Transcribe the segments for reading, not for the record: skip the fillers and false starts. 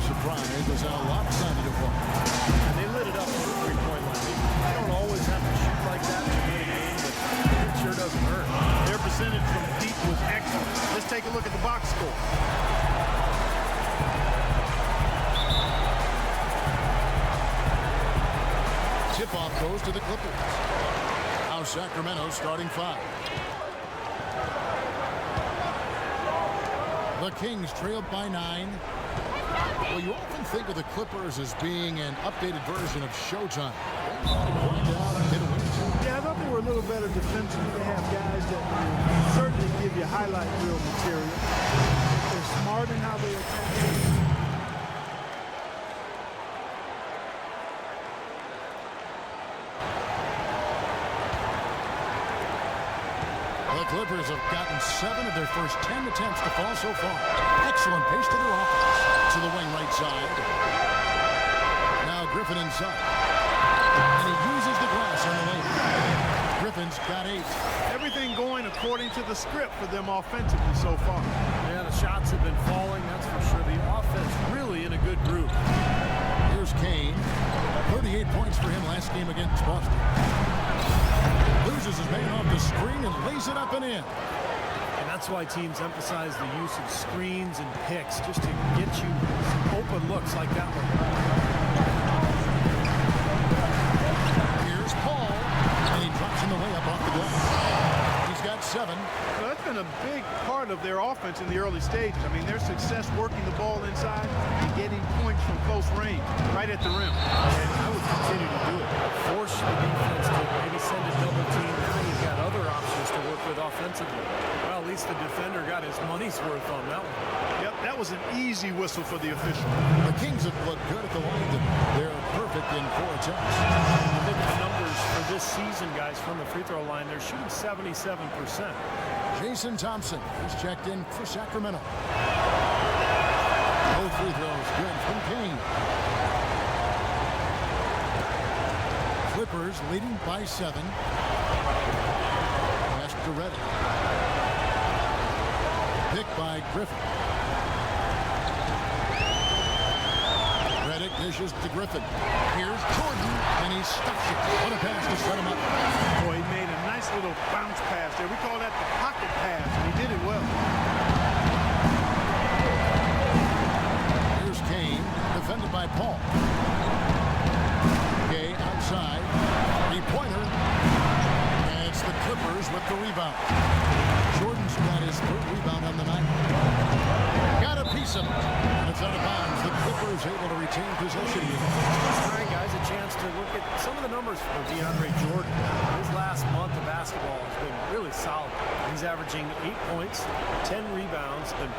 surprise was how lopsided it was. And they lit it up on the three-point line. They don't always have to shoot like that to win a game, but it sure doesn't hurt. Their percentage from deep was excellent. Let's take a look at the box score. Tip-off goes to the Clippers. Now Sacramento starting 5. The Kings trailed by 9. Well, you often think of the Clippers as being an updated version of Showtime. Yeah, I thought they were a little better defensively. They have guys that certainly give you highlight reel material. They're smart in how they attack. The Clippers have gotten 7 of their first 10 attempts to fall so far. Excellent pace to their offense. To the wing right side. Now Griffin inside. And he uses the glass on the lane. Griffin's got 8. Everything going according to the script for them offensively so far. Yeah, the shots have been falling, that's for sure. The offense really in a good groove. Here's Kane. 38 points for him last game against Boston. Loses his man off the screen and lays it up and in. And that's why teams emphasize the use of screens and picks, just to get you some open looks like that one. Here's Paul, and he drops in the layup off the glass. He's got 7. Well, that's been a big part of their offense in the early stages. I mean, their success working the ball inside and getting points from close range, right at the rim. And I would continue to do it. Force the defense to maybe send a double team. Now you've got other options to work with offensively. Well, at least the defender got his money's worth on that one. Yep, that was an easy whistle for the official. The Kings have looked good at the line. They're perfect in 4 attempts. Look at the numbers for this season, guys, from the free throw line. They're shooting 77%. Jason Thompson is checked in for Sacramento. Both free throws good from Kane. Clippers leading by 7. Pass to Reddick. Picked by Griffin. Reddick dishes to Griffin. Here's Jordan, and he stuffs it. What a pass to set him up. Boy, he made a nice little bounce pass there. We call that the pocket pass, and he did it well. Here's Kane, defended by Paul. Gay outside. Three-pointer. And it's the Clippers with the rebound. Jordan's got his 3rd rebound on the night. Got a piece of it. And it's out of bounds. The Clippers able to retain possession. All right, guys, a chance to look at some of the numbers for DeAndre Jordan. His last month of basketball has been really solid. He's averaging 8 points, 10 rebounds, and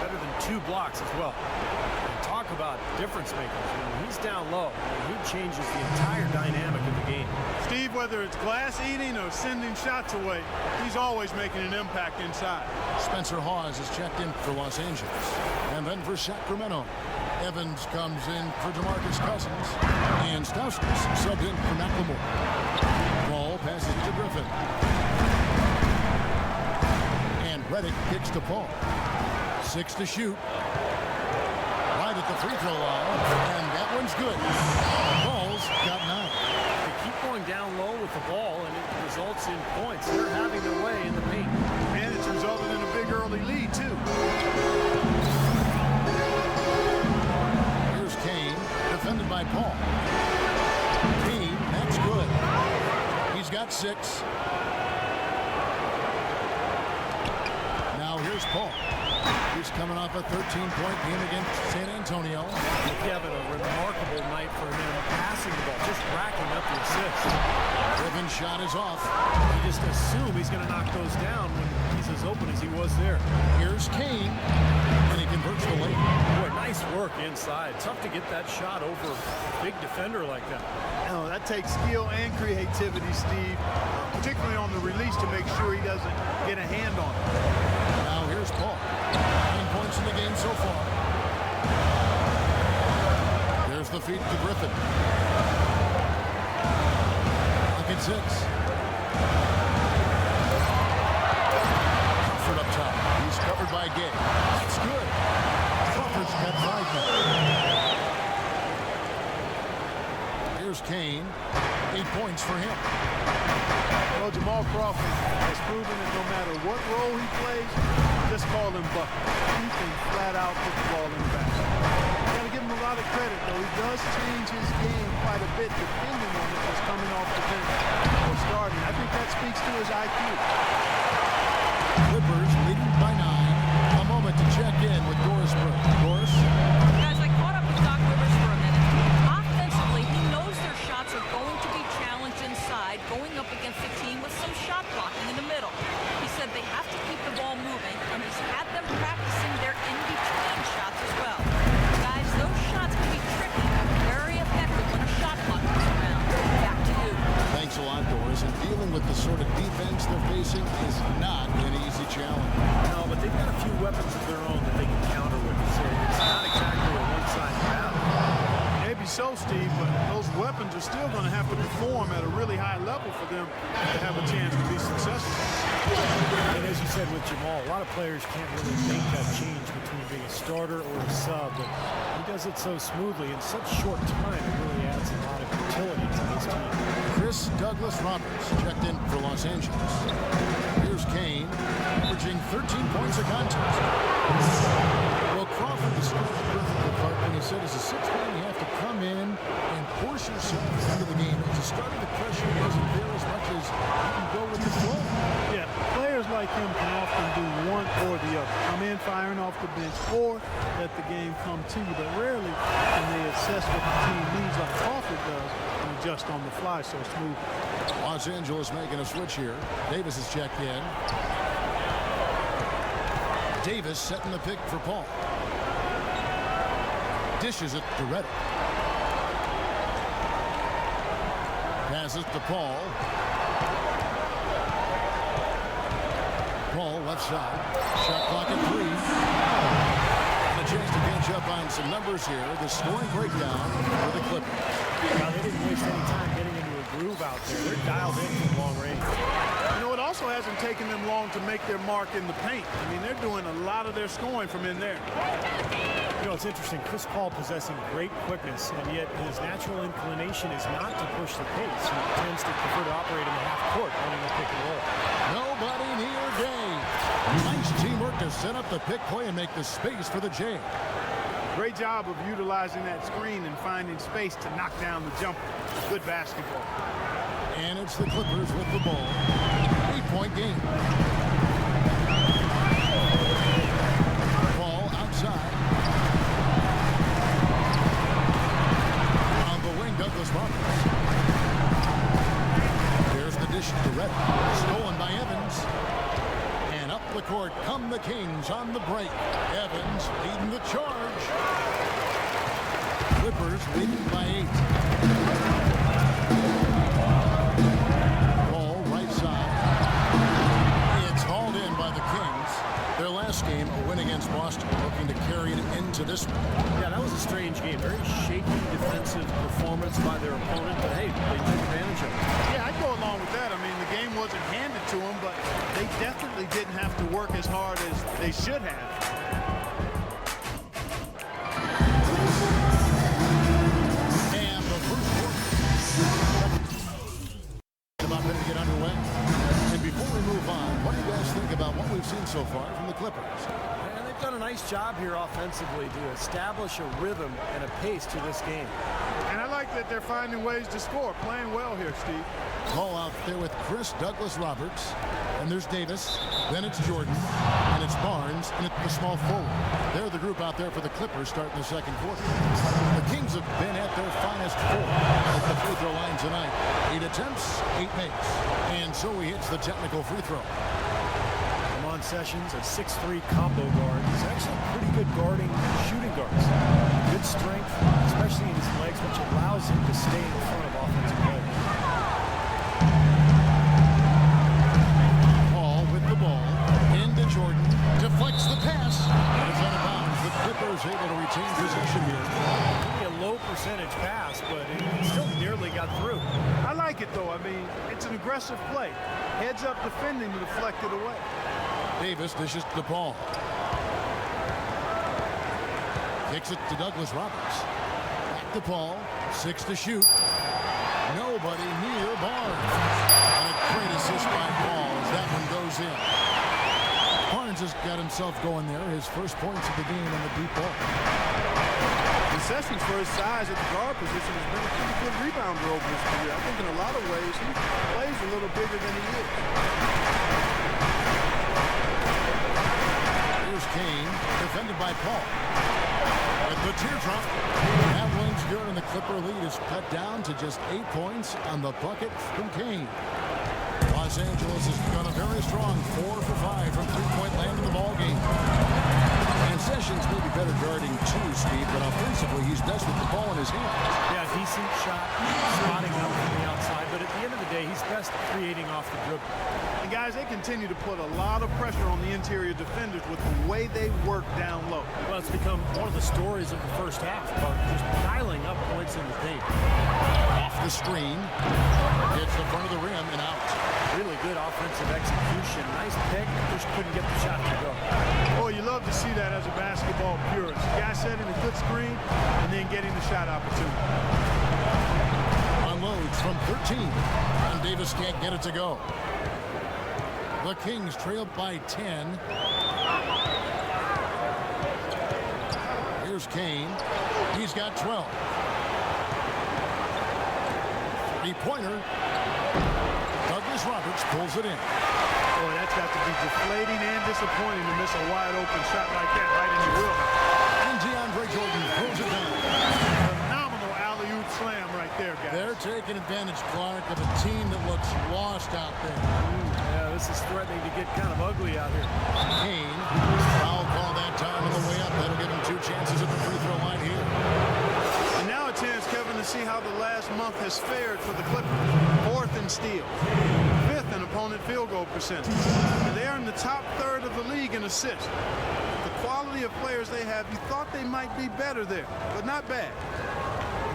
better than 2 blocks as well. And talk about difference makers. When he's down low, he changes the entire dynamic of the game. Steve, whether it's glass eating or sending shots away, he's always making an impact inside. Spencer Hawes is checked in for Los Angeles. And then for Sacramento, Evans comes in for DeMarcus Cousins. And Stauskas subbed in for McLemore. Ball passes to Griffin. And Reddick kicks to Paul. 6 to shoot. Right at the free throw line. And that one's good. Paul's got 9. They keep going down low with the ball, and it results in points. They're having their way in the paint. And it's resulted in a big early lead, too. Here's Kane, defended by Paul. Kane, that's good. He's got 6. Now here's Paul. He's coming off a 13-point game against San Antonio. Kevin, a remarkable night for him, passing the ball, just racking up the assists. Griffin's shot is off. You just assume he's going to knock those down when he's as open as he was there. Here's Kane, and he converts the lane. Boy, nice work inside. Tough to get that shot over a big defender like that. Oh, that takes skill and creativity, Steve, particularly on the release to make sure he doesn't get a hand on it. Now here's Paul. 9 points in the game so far. There's the feed to Griffin. Look at 6. Crawford up top. He's covered by Gay. That's good. Crawford's got 5 now. Kane. 8 points for him. Well, Jamal Crawford has proven that no matter what role he plays, just call him bucket. He can flat out put the ball in the basket. You got to give him a lot of credit, though. He does change his game quite a bit depending on if he's coming off the bench or starting. I think that speaks to his IQ. Clippers leading by 9. A moment to check in with Doris Burke. Doris? Guys, I caught up with Doc Rivers for a minute. Offensively, he knows their shots are going to be challenged inside, going up against a team with some shot blocking in the middle. He said they have to keep the ball moving, and he's had them practicing their in-between shots as well. Guys, those shots can be tricky, very effective when a shot clock comes around. Back to you. Thanks a lot, Doris. And dealing with the sort of defense they're facing is not an easy challenge. No, but they've got a few weapons of their own that they can counter with. So it's not exactly a one-sided battle. Maybe so, Steve, but those weapons are still going to have to perform at a really high level for them to have a chance to be successful. And as you said with Jamal, a lot of players can't really make that change between being a starter or a sub, but he does it so smoothly in such short time. It really adds a lot of utility to this team. Chris Douglas Roberts checked in for Los Angeles. Here's Kane, averaging 13 points a contest. Well, Crawford described Griffin apart when he said as a six-man you have to come in and force yourself into the game. As a starter, the pressure isn't there as much as you can go with the flow. Yeah, players like him can often do one or the other. Come in firing off the bench or let the game come to you, but rarely can they assess what the team needs like Crawford does and adjust on the fly so smoothly. Los Angeles making a switch here. Davis is checked in. Davis setting the pick for Paul. Dishes it to Reddick. Passes to Paul. Paul left side. Shot clock at 3. And a chance to catch up on some numbers here. The scoring breakdown for the Clippers. Now, they didn't waste any time getting into a groove out there. They're dialed in from long range. You know, it also hasn't taken them long to make their mark in the paint. I mean, they're doing a lot of their scoring from in there. You know, it's interesting. Chris Paul possessing great quickness, and yet his natural inclination is not to push the pace. He tends to prefer to operate in the half court, running the pick and roll. Nobody near Dave. Nice teamwork to set up the pick play and make the space for the Jay. Great job of utilizing that screen and finding space to knock down the jumper. Good basketball. And it's the Clippers with the ball. 8-point game. Ball outside. On the wing, Douglas Roberts. There's the dish to Reddick. Stolen by Evans. And up the court come the Kings on the break. Evans leading the charge. Clippers leading by 8. Ball right side. It's hauled in by the Kings. Their last game, a win against Boston, looking to carry it into this one. Yeah, that was a strange game. Very shaky defensive performance by their opponent, but hey, they took advantage of it. Yeah, I'd go along with that. I mean, the game wasn't handed to them, but they definitely didn't have to work as hard as they should have. And the first quarter about ready to get underway. And before we move on, what do you guys think about what we've seen so far from the Clippers? And they've done a nice job here offensively to establish a rhythm and a pace to this game. And I like that they're finding ways to score. Playing well here, Steve. Ball out there with Chris Douglas Roberts. And there's Davis. Then it's Jordan. And it's Barnes. And it's the small forward. They're the group out there for the Clippers starting the second quarter. The Kings have been at their finest 4 at the free throw line tonight. 8 attempts, 8 makes. And so he hits the technical free throw. Ramon Sessions, a 6'3" combo guard. He's actually pretty good guarding shooting guards. Good strength, especially in his legs, which allows him to stay in front of offensive players. Paul with the ball. Into Jordan. Deflects the pass. And it's out of bounds. The Clippers able to retain possession here. Maybe a low percentage pass, but it still nearly got through. I like it, though. I mean, it's an aggressive play. Heads up defending to deflect it away. Davis dishes to Paul. Kicks it to Douglas Roberts. Back to Paul. 6 to shoot. Nobody near Barnes. And a great assist by Paul as that one goes in. Barnes has got himself going there. His first points of the game on the deep ball. Sessions, for his size at the guard position, has been a pretty good rebounder over his career. I think in a lot of ways he plays a little bigger than he is. Here's Kane, defended by Paul. With the teardrop, that one's good, and the Clipper lead is cut down to just 8 points on the bucket from Kane. Los Angeles has gone a very strong 4 for 5 from three-point land in the ballgame. And Sessions may be better guarding too, Steve, but offensively he's best with the ball in his hands. Yeah, decent shot, spotting up from the outside, but at the end of the day, he's best creating off the dribble. And guys, they continue to put a lot of pressure on the interior defenders with the way they work down low. Well, it's become one of the stories of the first half, just piling up points in the paint. Off the screen, hits the front of the rim and out. Really good offensive execution. Nice pick, just couldn't get the shot to go. Boy, you love to see that as a basketball purist. The guy setting a good screen and then getting the shot opportunity. Unloads from 13, and Davis can't get it to go. The Kings trail by 10. Here's Kane. He's got 12. Three-pointer. Douglas Roberts pulls it in. Boy, that's got to be deflating and disappointing to miss a wide-open shot like that right in your wheelhouse. And DeAndre Jordan pulls it down. Phenomenal alley-oop slam right there, guys. They're taking advantage, Clark, of a team that looks lost out there. Yeah, this is threatening to get kind of ugly out here. Kane, foul call that time on the way up. That'll give him 2 chances at the free throw line here. And now a chance, Kevin, to see how the last month has fared for the Clippers. 4th in steals, 5th in opponent field goal percentage. And they are in the top third of the league in assists. The quality of players they have, you thought they might be better there, but not bad.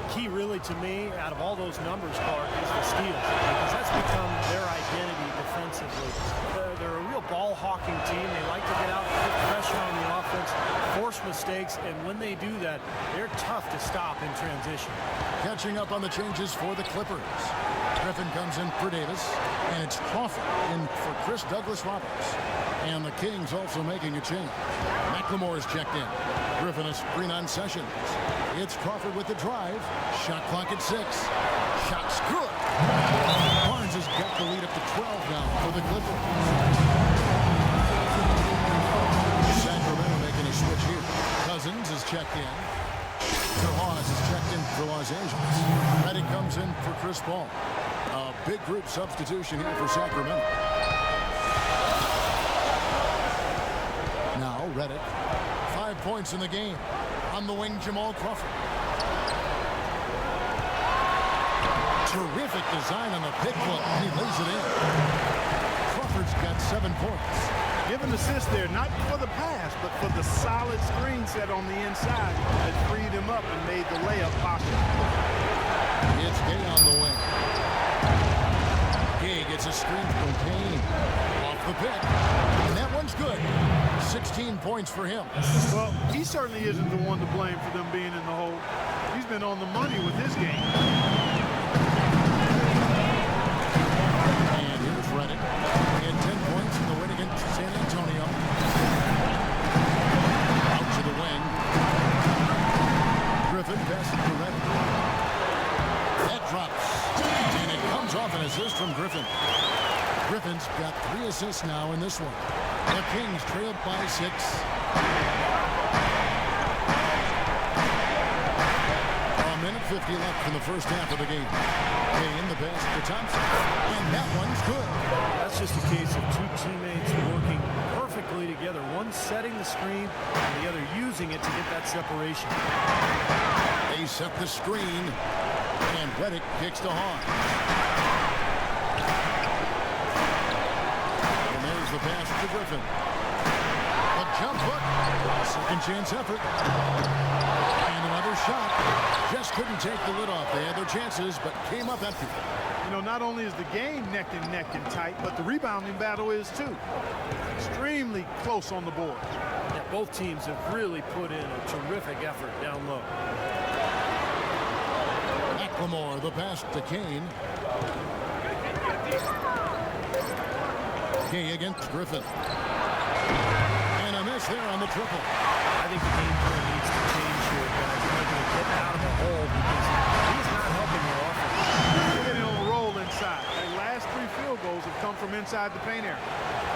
The key really to me, out of all those numbers, Clark, is the steals, because that's become their identity defensively. They're a real ball-hawking team. They like to get out, put pressure on the offense, force mistakes, and when they do that, they're tough to stop in transition. Catching up on the changes for the Clippers. Griffin comes in for Davis, and it's Crawford in for Chris Douglas Roberts. And the Kings also making a change. McLemore is checked in. Griffin a screen on Sessions. It's Crawford with the drive. Shot clock at 6. Shot's good. Barnes has got the lead up to 12 now for the Clippers. Sacramento making a switch here. Cousins is checked in. Terhas is checked in for Los Angeles. Reddick comes in for Chris Paul. A big group substitution here for Sacramento. Now Reddick. 5 points in the game. On the wing, Jamal Crawford. Terrific design on the pick flip. He lays it in. Crawford's got 7 points. Give an assist there, not for the pass, but for the solid screen set on the inside that freed him up and made the layup possible. It's Gay on the wing. Gay gets a screen from Kane. Off the pick. And that one's good. 16 points for him. Well, he certainly isn't the one to blame for them being in the hole. He's been on the money with his game. And here's Reddick. He had 10 points in the win against San Antonio. Out to the wing. Griffin passes to Reddick. That drops. And it comes off an assist from Griffin. Griffin's got 3 assists now in this one. The Kings trailed by 6. A minute 50 left in the first half of the game. Kane, the pass to Thompson. And that one's good. That's just a case of 2 teammates working perfectly together. One setting the screen and the other using it to get that separation. They set the screen. And Reddick kicks to Hahn. The pass to Griffin. A jump hook. Second chance effort. And another shot. Just couldn't take the lid off. They had their chances, but came up empty. You know, not only is the game neck and tight, but the rebounding battle is too. Extremely close on the board. Yeah, both teams have really put in a terrific effort down low. McLemore, the pass to Kane. Gay against Griffin. And a miss there on the triple. I think the game plan needs to change here, guys. You're going to get out of the hole because he's not helping your offense. They're getting on a roll inside. Their last 3 field goals have come from inside the paint area.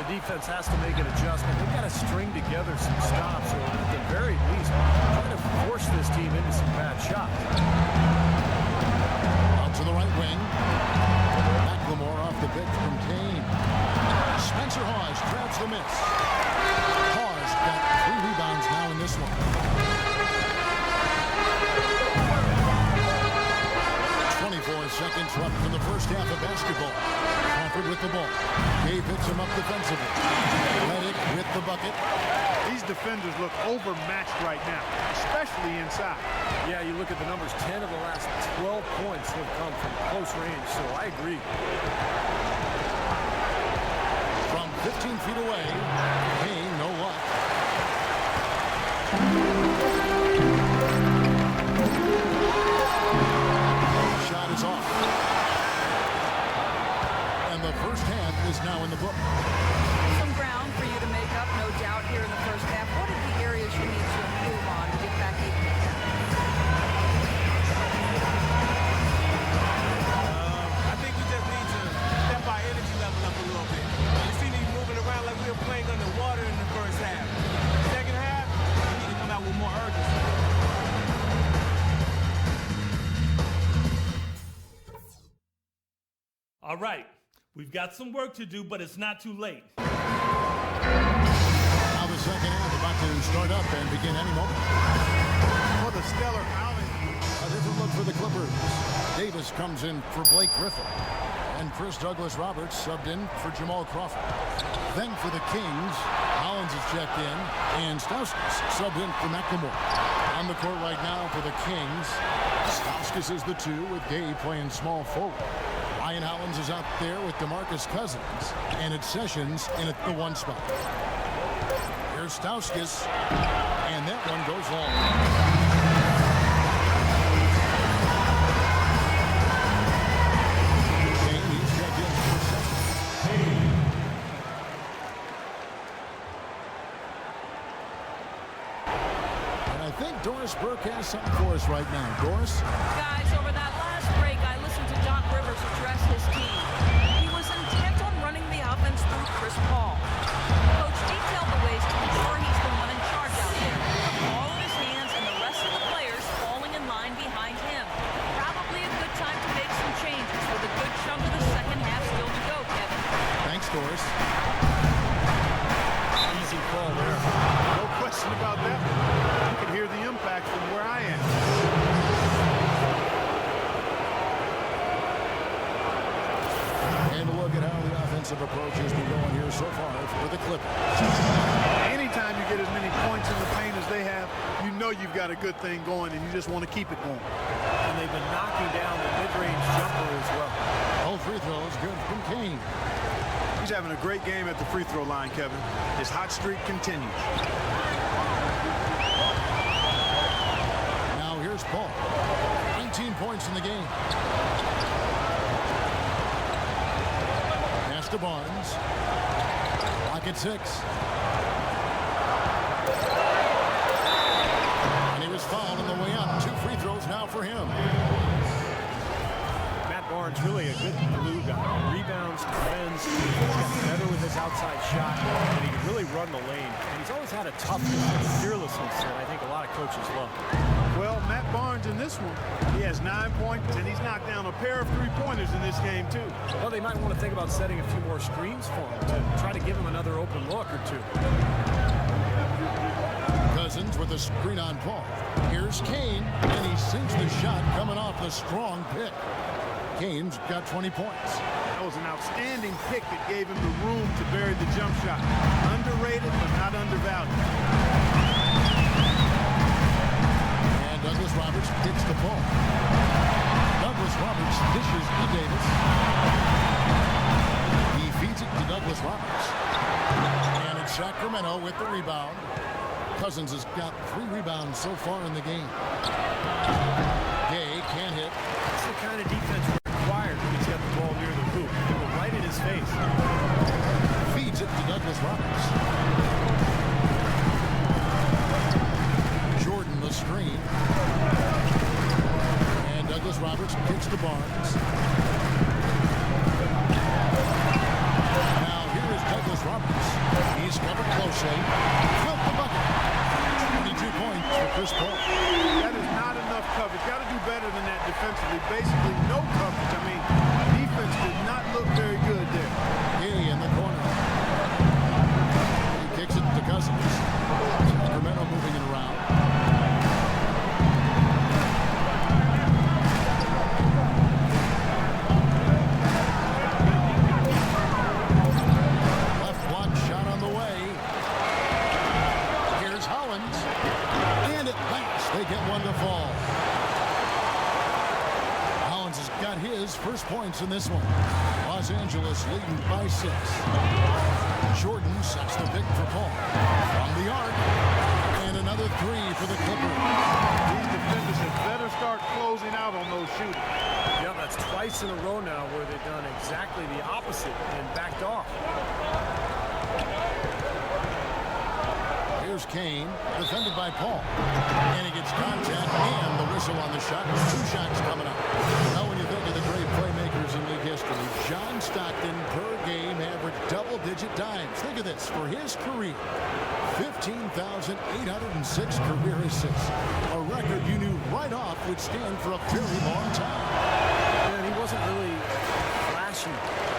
The defense has to make an adjustment. They've got to string together some stops, or at the very least, try to force this team into some bad shots. Out to the right wing. McLemore off the pitch from Kane. Spencer Hawes grabs the miss. Hawes got 3 rebounds now in this one. 24 seconds left in the first half of basketball. Crawford with the ball. Gay picks him up defensively. Reddick with the bucket. These defenders look overmatched right now, especially inside. Yeah, you look at the numbers. 10 of the last 12 points have come from close range, so I agree. From 15 feet away, Kane, no luck. Shot is off. And the first half is now in the book. Some ground for you to make up, no doubt, here in the first half. What are the areas you need to improve on to get back even? I think we just need to step our energy level up a little bit. You see me moving around like we were playing underwater in the first half. Second half, we need to come out with more urgency. All right, we've got some work to do, but it's not too late. Now the second half about to start up and begin any moment. For the stellar outing. A different look for the Clippers. Davis comes in for Blake Griffin. And Chris Douglas-Roberts subbed in for Jamal Crawford. Then for the Kings, Hollins is checked in, and Stauskas subbed in for McLemore. On the court right now for the Kings, Stauskas is the 2 with Gay playing small forward. Ryan Hollins is out there with DeMarcus Cousins, and it's Sessions in at the 1 spot. Here's Stauskas, and that one goes long. Kane, he's checked in for second. And I think Doris Burke has something for us right now. Doris? Guys, over that last break, I listened to Doc Rivers address his team. He was intent on running the offense through Chris Paul. Coach detailed the ways to ensure he's the one in charge out there. The ball in his hands and the rest of the players falling in line behind him. Probably a good time to make some changes with a good chunk of the second half still to go, Kevin. Thanks, Doris. Easy call there. No question about that. You can hear the impact from where I am. And a look at how the offensive approach has been going here so far for the Clippers. Anytime you get as many points in the paint as they have, you know you've got a good thing going, and you just want to keep it going. And they've been knocking down the mid-range jumper as well. All free throws good from Kane. He's having a great game at the free throw line, Kevin. His hot streak continues. Now here's Paul. 19 points in the game. Pass to Barnes. Lock at 6. And he was fouled on the way up. 2 free throws now for him. Matt Barnes, really a good glue guy. Rebounds, defends, he's got better with his outside shot, and he can really run the lane. And he's always had a toughness and fearlessness that I think a lot of coaches love. Well, Matt Barnes in this one, he has 9 points, and he's knocked down a pair of 3-pointers in this game, too. Well, they might want to think about setting a few more screens for him to try to give him another open look or 2. Cousins with a screen on Paul. Here's Kane, and he sinks the shot coming off the strong pick. Kane's got 20 points. That was an outstanding pick that gave him the room to bury the jump shot. Underrated, but not undervalued. And Douglas-Roberts kicks the ball. Douglas-Roberts dishes to Davis. He feeds it to Douglas-Roberts. And it's Sacramento with the rebound. Cousins has got 3 rebounds so far in the game. Gay can't hit. kind of defense required when he's got the ball near the hoop. Right in his face. Feeds it to Douglas Roberts. Jordan the screen. And Douglas Roberts kicks to Barnes. Now here is Douglas Roberts. He's covered closely. Flipped the bucket. 22 points for Chris Paul. That is not enough coverage. Got to do better than that defensively. Basically, no coverage. I mean, defense did not look very good there. He in the corner. He kicks it to Cousins. Sacramento moving it around. Left block shot on the way. Here's Hollins. And at last, they get one to fall. Hollins has got his first points in this one. Los Angeles leading by 6. Jordan sets the pick for Paul. From the arc. And another 3 for the Clippers. These defenders had better start closing out on those shooters. Yeah, that's twice in a row now where they've done exactly the opposite and backed off. Here's Kane, defended by Paul. And he gets contact and the whistle on the shot. 2 shots coming up. Now when you think of the great playmakers in league history, John Stockton per game averaged double-digit dimes. Think of this, for his career, 15,806 career assists. A record you knew right off would stand for a very long time. And he wasn't really flashy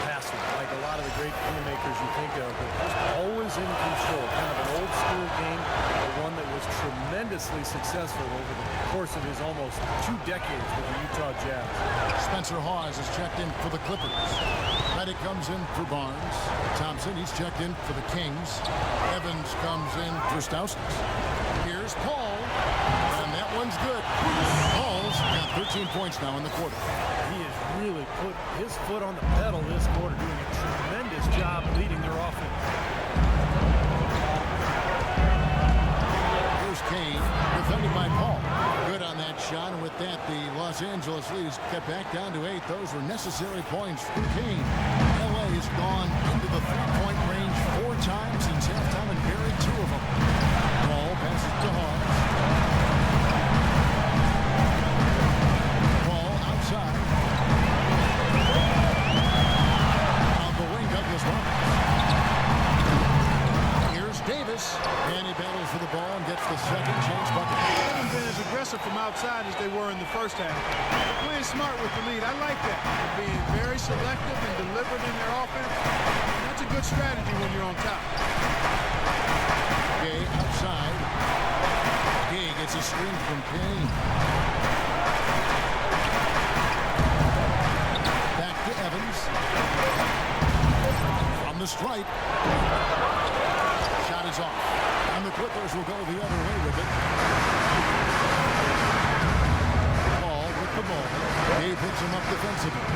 passer like a lot of the great playmakers you think of, but just always in control. Kind of an old school game, but one that was tremendously successful over the course of his almost 2 decades with the Utah Jazz. Spencer Hawes is checked in for the Clippers. Reddick comes in for Barnes. Thompson, he's checked in for the Kings. Evans comes in for Stauskas. Here's Paul, and that one's good. Paul's got 13 points now in the quarter. He has really put his foot on the pedal this quarter, doing a tremendous job leading their offense. Here's Kane, defended by Paul. Good on that shot, and with that, the Los Angeles lead is cut back down to 8. Those were necessary points for Kane. LA has gone into the 3-point range 4 times since halftime and buried 2 of them. Paul passes to Hawes. Paul outside. On the wing, Douglas Roberts. Here's Davis, and he battles for the ball and gets the second chance bucket. They haven't been as aggressive from outside as they were in the first half. They're playing smart with the lead. I like that. They're being very selective and deliberate in their offense. And that's a good strategy when you're on top. Gay outside. Gay gets a screen from Kane. Back to Evans. From the stripe. Shot is off. And the Clippers will go the other way with it. Paul with the ball. Gay picks him up defensively.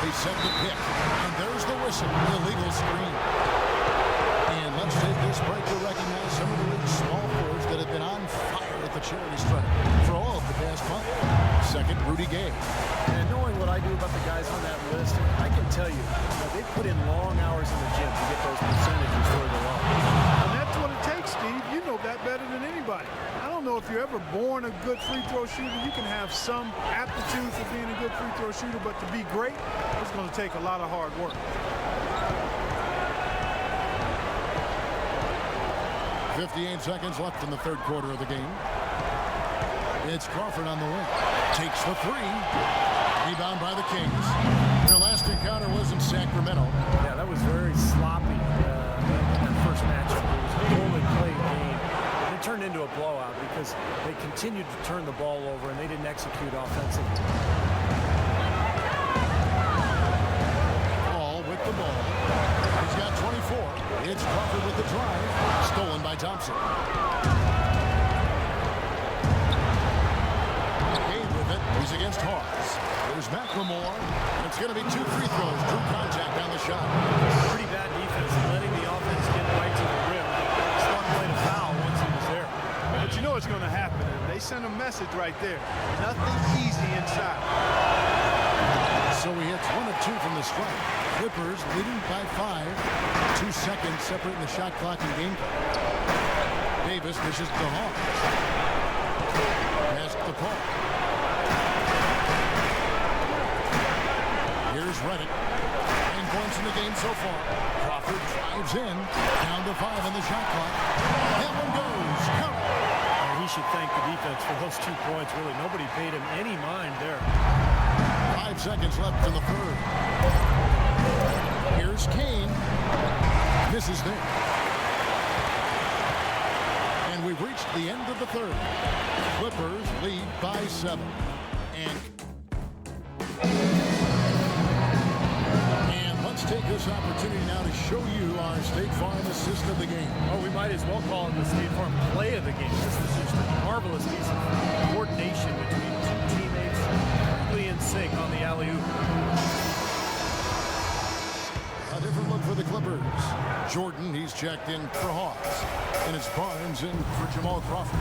They set the pick. And there's the whistle. Illegal screen. And let's take this break to recognize some of the league's small forwards that have been on fire at the charity stripe for all of the past month. Second, Rudy Gay. And knowing what I do about the guys on that list, I can tell you, they put in long hours in the gym to get those percentages where they are. And that's what it takes, Steve. You know that better than anybody. I don't know if you're ever born a good free throw shooter. You can have some aptitude for being a good free throw shooter, but to be great, it's going to take a lot of hard work. .58 seconds left in the third quarter of the game. It's Crawford on the wing. Takes the 3. Rebound by the Kings. Their last encounter was in Sacramento. Yeah, that was very sloppy in that first match. It was a poorly played game. And it turned into a blowout because they continued to turn the ball over and they didn't execute offensively. Paul with the ball. He's got 24. It's Crawford with the drive. Stolen by Thompson. Cade with it. He's against Hawes. There's McLemore. And it's going to be 2 free throws. Drew contact on the shot. Pretty bad defense, letting the offense get right to the rim. Slung away to foul once he was there. But you know what's going to happen. They send a message right there. Nothing easy inside. So he hits 1 of 2 from the strike. Clippers leading by 5. 2 seconds separating the shot clock and game clock. Davis dishes to Hawks. Pass to Paul. Here's Reddick. 9 points in the game so far. Crawford drives in. Down to 5 on the shot clock. That one goes. Count. He should thank the defense for those 2 points. Really, nobody paid him any mind there. 5 seconds left in the third. Here's Kane. Misses there. And we've reached the end of the third. Clippers lead by 7. And let's take this opportunity now to show you our State Farm assist of the game. Oh, we might as well call it the State Farm play of the game. This was just a marvelous piece of coordination between 2 teammates, completely in sync on the alley-oop. A different look for the Clippers. Jordan, he's checked in for Hawks. And it's Barnes in for Jamal Crawford.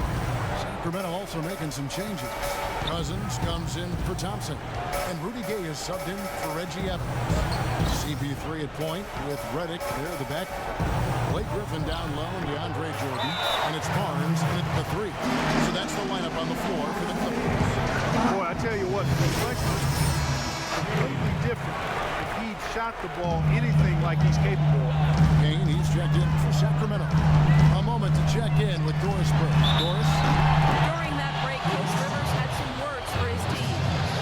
Sacramento also making some changes. Cousins comes in for Thompson. And Rudy Gay is subbed in for Reggie Evans. CP3 at point with Reddick there at the back. Blake Griffin down low and DeAndre Jordan. And it's Barnes at the 3. So that's the lineup on the floor for the Clippers. Boy, I tell you what, the reflection is completely different. If he shot the ball anything like he's capable of. Kane, he's checked in for Sacramento. A moment to check in with Doris Burke. Doris? During that break, Coach Rivers had some words for his team.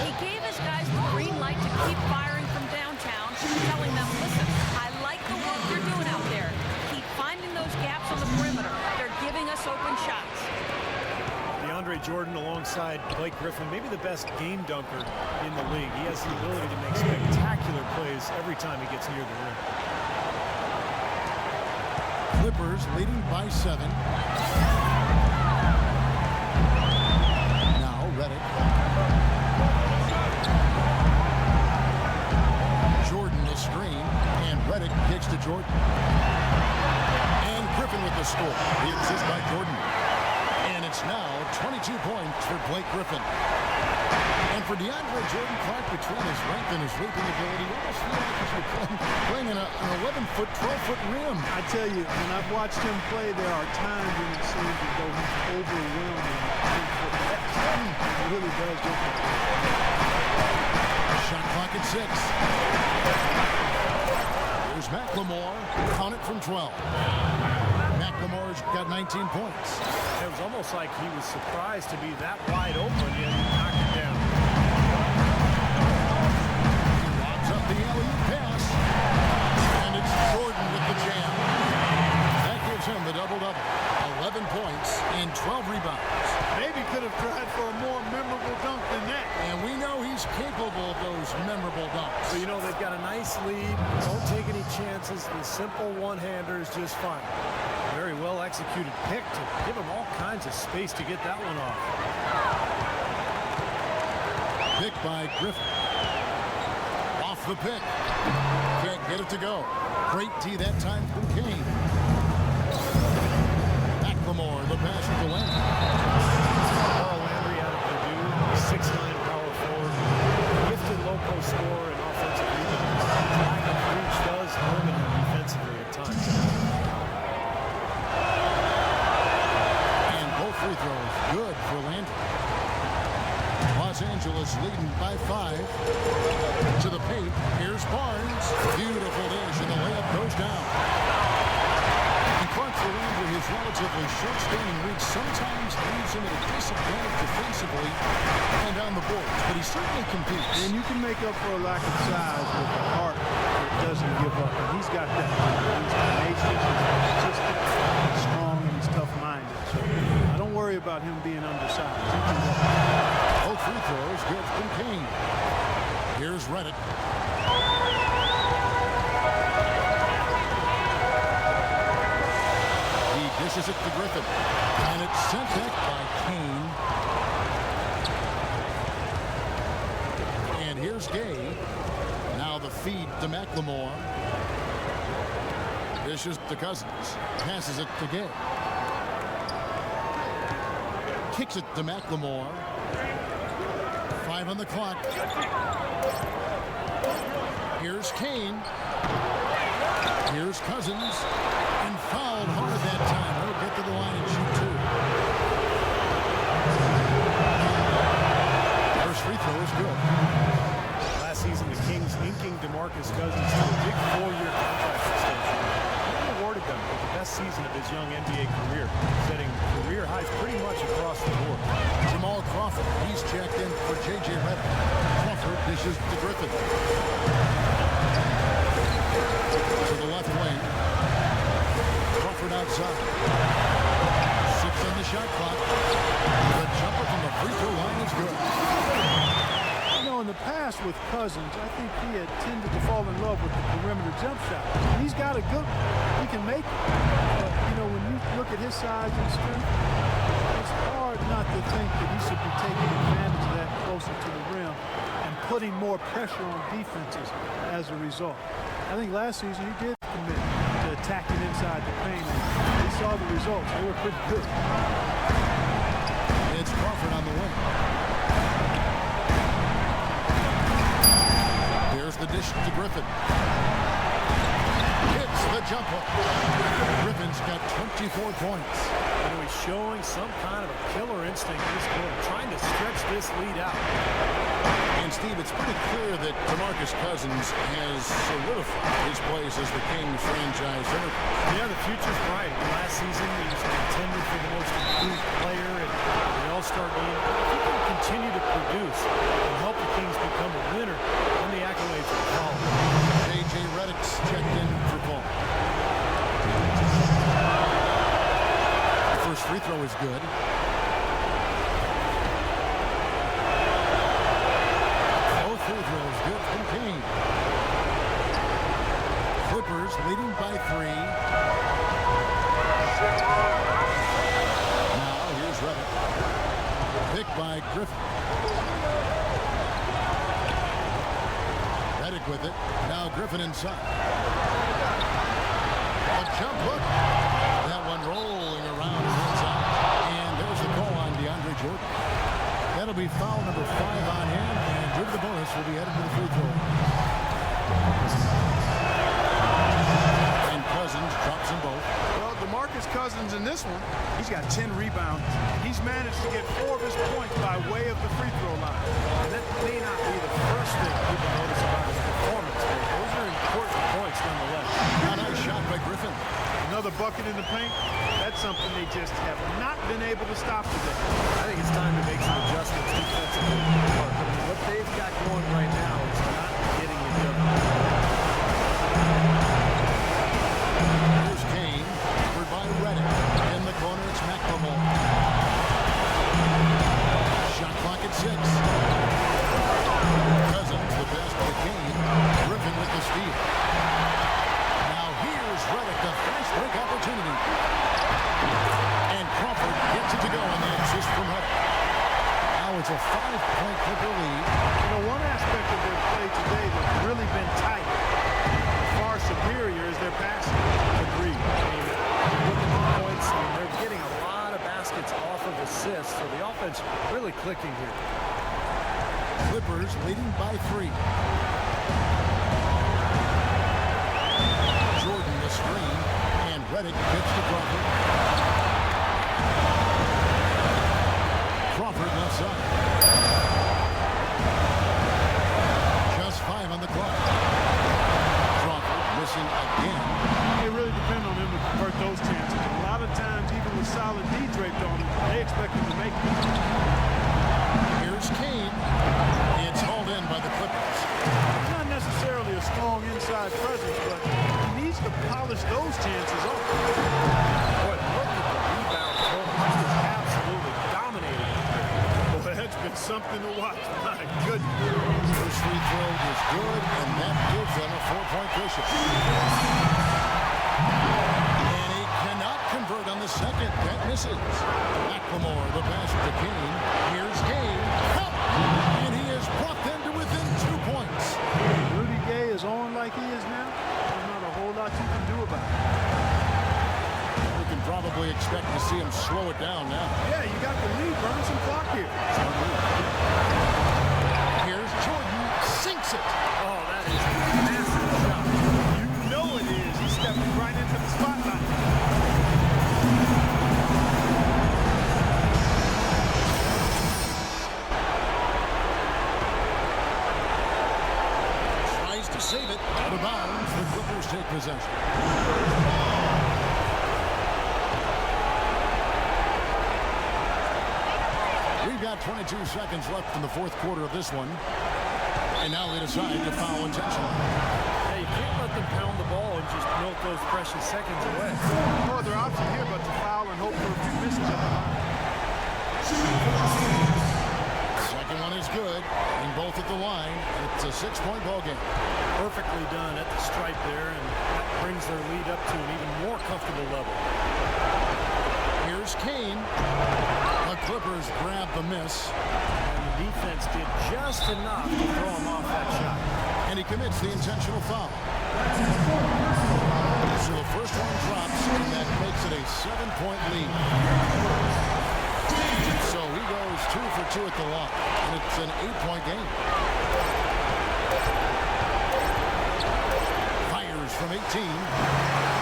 He gave his guys the green light to keep firing from downtown, telling them, listen, I like the work you're doing out there. Keep finding those gaps on the perimeter. They're giving us open shots. DeAndre Jordan alongside Blake Griffin, maybe the best game dunker in the league. He has the ability to make spectacular plays every time he gets near the rim. Clippers leading by 7. Now Reddick. Jordan the screen, and Reddick kicks to Jordan. And Griffin with the score. The assist by Jordan. And it's now 22 points for Blake Griffin. And for DeAndre Jordan, Clark, between his length and his leaping ability, you almost feel like he's playing an 11-foot, 12-foot rim. I tell you, when I've watched him play, there are times when it seems as though he's overwhelming. It really does look like that. Shot clock at 6. Here's McLemore. Count it from 12. McLemore's got 19 points. It was almost like he was surprised to be that wide open, yet he knocked it down. He lobs up the alley-oop pass. And it's Jordan with the jam. That gives him the double-double. 11 points and 12 rebounds. Maybe could have tried for a more memorable dunk than that. And we know he's capable of those memorable dunks. So, you know, they've got a nice lead. Don't take any chances. The simple one-hander is just fine. Very well executed pick to give him all kinds of space to get that one off. Pick by Griffin. Off the pick. Can't get it to go. Great D that time from Kane. McLemore, the pass to Landry. Carl Landry out of Purdue, 6'9" power forward. Gifted low post scorer and offensive rebounds. Lack of reach does limit him defensively at times. And both free throws good for Landry. Los Angeles leading by 5. To the paint. Here's Barnes. Beautiful dish, and the layup goes down. And Clark, for Landry, his relatively short standing reach sometimes leaves him at a disadvantage defensively and on the boards, but he certainly competes. And you can make up for a lack of size with a heart that doesn't give up. And he's got that. He's tenacious, he's consistent, he's strong, and he's tough-minded. So I don't worry about him being undersized. He can work. Both free throws good from Kane. Here's Reddick. He dishes it to Griffin. And it's sent back by Kane. And here's Gay. Now the feed to McLemore. Dishes to Cousins. Passes it to Gay. Kicks it to McLemore. 5 on the clock. Here's Kane. Here's Cousins. And fouled hard that time. He'll get to the line and shoot 2. First free throw is good. Last season, the Kings inking DeMarcus Cousins to a big 4-year contract extension. He awarded them with the best season of his young NBA career, setting career highs pretty much across the board. Jamal Crawford, he's checked in for J.J. Redick. Crawford dishes to Griffin. To the left wing. Crawford outside. 6 on the shot clock. The jumper from the free throw line is good. You know, in the past with Cousins, I think he had tended to fall in love with the perimeter jump shot. He's got a good one. He can make it. You know, when you look at his size and strength, it's hard not to think that he should be taking advantage of that closer to the rim and putting more pressure on defenses as a result. I think last season he did commit to attacking inside the paint, and we saw the results. They were pretty good. It's Crawford on the wing. Here's the dish to Griffin. Hits the jumper. Griffin's got 24 points. You know, he's showing some kind of a killer instinct this quarter, trying to stretch this lead out. And Steve, it's pretty clear that DeMarcus Cousins has solidified his place as the Kings franchise center. Yeah, the future's bright. Last season, he was contended for the most improved player in the All-Star game. If he can continue to produce and help the Kings become a winner, then the accolades will follow. J.J. Redick's checked in for Paul. The first free throw is good. Free throws good from Kane. Clippers leading by 3. Now here's Redick. Picked by Griffin. Redick with it. Now Griffin inside. A jump hook. That one rolling around inside. And there's the call on DeAndre Jordan. That'll be foul number 5 on him, and due to the bonus, will be headed to the free throw. And Cousins drops them both. Well, DeMarcus Cousins in this one, he's got 10 rebounds. He's managed to get 4 of his points by way of the free throw line. And that may not be the first thing people notice about his performance, but those are important points nonetheless. A nice shot by Griffin. Another bucket in the paint. That's something they just have not been able to stop today. I think it's time to make some adjustments defensively. I mean, what they've got going right now is not getting it done. Here's Kane, covered by Redick. In the corner, it's McLemore. Shot clock at 6. Cousins, the pass to Kane. Griffin with the steal. Now here's Redick, the fast break opportunity. And Crawford gets it to go on the assist from Redick. Now it's a 5-point Clipper lead. You know, one aspect of their play today that's really been tight, far superior, is their passing. Agreed. I mean, look at the points. I mean, they're getting a lot of baskets off of assists, so the offense really clicking here. Clippers leading by 3. Jordan the screen, and Redick gets to Crawford. Crawford left side. Just 5 on the clock. Crawford missing again. They really depend on him to convert those chances. A lot of times, even with solid D draped on him, they expect him to make it. Here's Kane. It's hauled in by the Clippers. He's not necessarily a strong inside presence, but he needs to polish those chances off. Boy, look at the rebound total. This is absolutely dominating. Boy, that's been something to watch. My goodness. First free throw is good, and that gives them a 4-point cushion. And he cannot convert on the second. That misses. McLemore, the pass to Kane. Here's Kane. Up! And he has brought them to within 2 points. Rudy Gay is on like he is now. There's not a whole lot you can do about it. We can probably expect to see him slow it down now. Yeah, you got the lead, bro. here. Here's Jordan, sinks it. Oh, that is a massive shot. You know it is. He's stepping right into the spotlight. Tries to save it. Out of bounds. The Clippers take possession. We've got 22 seconds left in the fourth quarter of this one. And now they decide to foul intentionally. Yeah, you can't let them pound the ball and just milk those precious seconds away. No other option here but to foul and hope for a few misses at the line. Second one is good, and both at the line. It's a 6-point ball game. Perfectly done at the stripe there, and that brings their lead up to an even more comfortable level. Here's Kane. The Clippers grab the miss. And the defense did just enough to throw him off that shot. And he commits the intentional foul. So the first one drops, and that makes it a 7-point lead. So he goes 2 for 2 at the line, and it's an 8-point game. Fires from 18.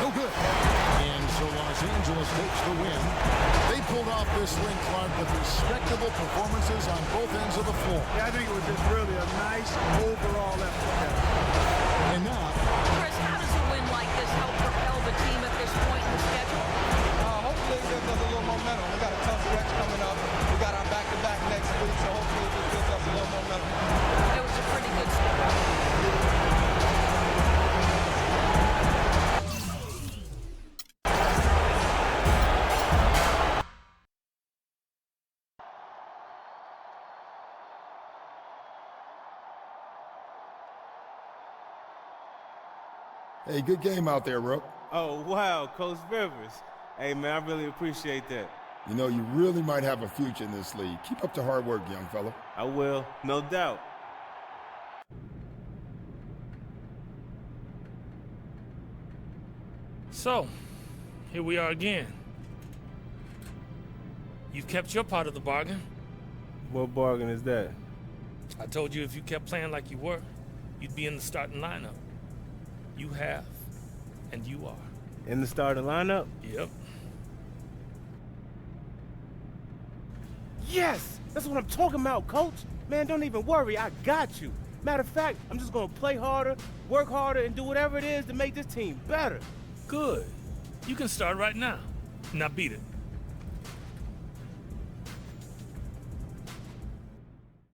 No good. And so Los Angeles takes the win. They pulled off this win, Clark, with respectable performances on both ends of the floor. Yeah, I think it was just really a nice overall effort. And now, Chris, how does a win like this help propel the team at this point in the schedule? Hopefully it gives us a little momentum. We got a tough stretch coming up. We got our back-to-back next week, so hopefully it just gives us a little momentum. It was a pretty good start. Hey, good game out there, Rook. Oh, wow, Coach Rivers. Hey, man, I really appreciate that. You know, you really might have a future in this league. Keep up the hard work, young fella. I will, no doubt. So, here we are again. You've kept your part of the bargain. What bargain is that? I told you if you kept playing like you were, you'd be in the starting lineup. You have, and you are. In the starting lineup? Yep. Yes! That's what I'm talking about, Coach. Man, don't even worry. I got you. Matter of fact, I'm just going to play harder, work harder, and do whatever it is to make this team better. Good. You can start right now. Now beat it.